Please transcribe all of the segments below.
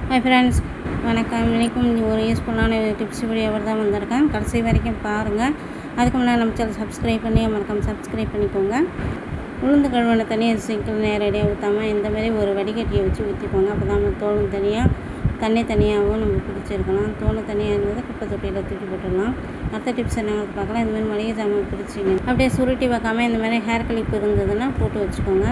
Hi friends, வணக்கம். இன்றைக்கும் ஒரு யூஸ்ஃபுல்லான டிப்ஸ் வீடியோவோட தான் வந்திருக்கேன். கடைசி வரைக்கும் பாருங்கள். அதுக்கு முன்னாடி நம்ம சேனல் சப்ஸ்கிரைப் பண்ணி மறக்காம சப்ஸ்கிரைப் பண்ணிக்கோங்க. உளுந்து கழுவின தண்ணியை சிங்கிள் நேரடியாக ஊற்றாமல் இந்தமாதிரி ஒரு வடிகட்டியை வச்சு ஊற்றிக்கோங்க. அப்போ தான் தோலும் தனியாக தனியாகவும் நம்ம பிடிச்சிருக்கலாம். தோல் தனியாக இருந்தது குப்பை தொட்டியில் தூக்கி போட்டுடலாம். அடுத்த டிப்ஸ் என்ன பார்க்கலாம். இந்தமாதிரி மளிகை ஜாமான் பிடிச்சிங்க அப்படியே சுருட்டி வைக்காமல் இந்தமாதிரி ஹேர் கிளிப் இருந்ததுன்னா போட்டு வச்சுக்கோங்க.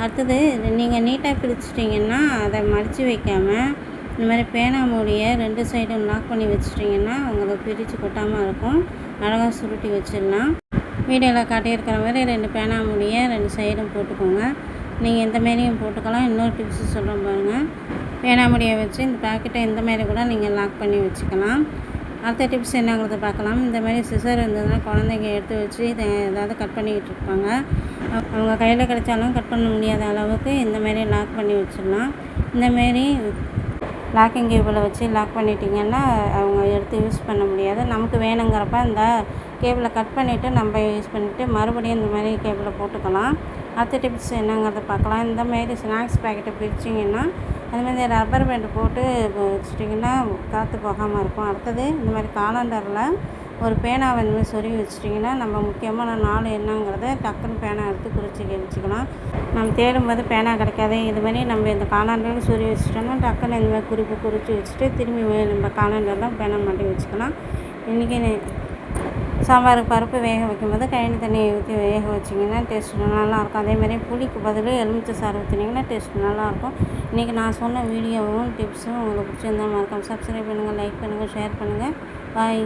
அடுத்தது நீங்கள் நீட்டாக பிரிச்சிட்டிங்கன்னா அதை மடித்து வைக்காமல் இந்த மாதிரி பேனா மூடியை 2 சைடும் லாக் பண்ணி வச்சிட்டிங்கன்னா உங்களுக்கு பிரித்து கொட்டாமல் இருக்கும். அழகாக சுருட்டி வச்சிடலாம். வீடியோவில் காட்டியிருக்கிற மாதிரி 2 பேனா மூடியை 2 சைடும் போட்டுக்கோங்க. நீங்கள் எந்த மாரியும் போட்டுக்கலாம். இன்னொரு டிப்ஸு சொல்கிறேன் பாருங்கள். பேனா மூடியை வச்சு இந்த பேக்கெட்டை இந்த மாதிரி கூட நீங்கள் லாக் பண்ணி வச்சுக்கலாம். அடுத்த டிப்ஸ் என்னங்கிறத பார்க்கலாம். இந்த மாதிரி சிசர் இருந்ததுன்னா குழந்தைங்க எடுத்து வச்சு இதை ஏதாவது கட் பண்ணிக்கிட்டு இருப்பாங்க. அவங்க கையில் கிடைச்சாலும் கட் பண்ண முடியாத அளவுக்கு இந்த மாதிரி லாக் பண்ணி வச்சிடலாம். இந்தமாரி லாக்கிங் கேபிளை வச்சு லாக் பண்ணிட்டிங்கன்னா அவங்க எடுத்து யூஸ் பண்ண முடியாது. நமக்கு வேணுங்கிறப்ப இந்த கேபிளை கட் பண்ணிவிட்டு நம்ம யூஸ் பண்ணிவிட்டு மறுபடியும் இந்த மாதிரி கேபிளை போட்டுக்கலாம். அடுத்த டிப்ஸ் என்னங்கிறத பார்க்கலாம். இந்தமாரி ஸ்நாக்ஸ் பேக்கெட்டை பிரிச்சிங்கன்னா அதுமாதிரி ரப்பர் பேண்டு போட்டு வச்சிட்டிங்கன்னா காற்று போகாமல் இருக்கும். அடுத்தது இந்த மாதிரி காலண்டரில் ஒரு பேனா வந்து சொருவி வச்சிட்டிங்கன்னா நம்ம முக்கியமான நாள் என்னங்கிறத டக்குன்னு பேனா எடுத்து குறிச்சி வச்சுக்கலாம். நம்ம தேடும்போது பேனா கிடைக்காது. இதுமாதிரி நம்ம இந்த காலண்டரில் சொருவி வச்சிட்டோம்னா டக்குன்னு இந்த மாதிரி குறித்து வச்சுட்டு திரும்பி நம்ம காலண்டரில் பேனா மாட்டி வச்சுக்கலாம். இன்றைக்கி சாம்பாருக்கு பருப்பு வேக வைக்கும்போது கழனி தண்ணியை ஊற்றி வேக வச்சிங்கன்னா டேஸ்ட் நல்லாயிருக்கும். அதேமாதிரி புளிக்கு பதில் எலுமிச்சை சாறு ஊற்றினீங்கன்னா டேஸ்ட் நல்லாயிருக்கும். இன்றைக்கி நான் சொன்ன வீடியோவும் டிப்ஸும் உங்களுக்கு பிடிச்சிருந்தா மறக்காம சப்ஸ்கிரைப் பண்ணுங்கள், லைக் பண்ணுங்கள், ஷேர் பண்ணுங்கள். பாய்.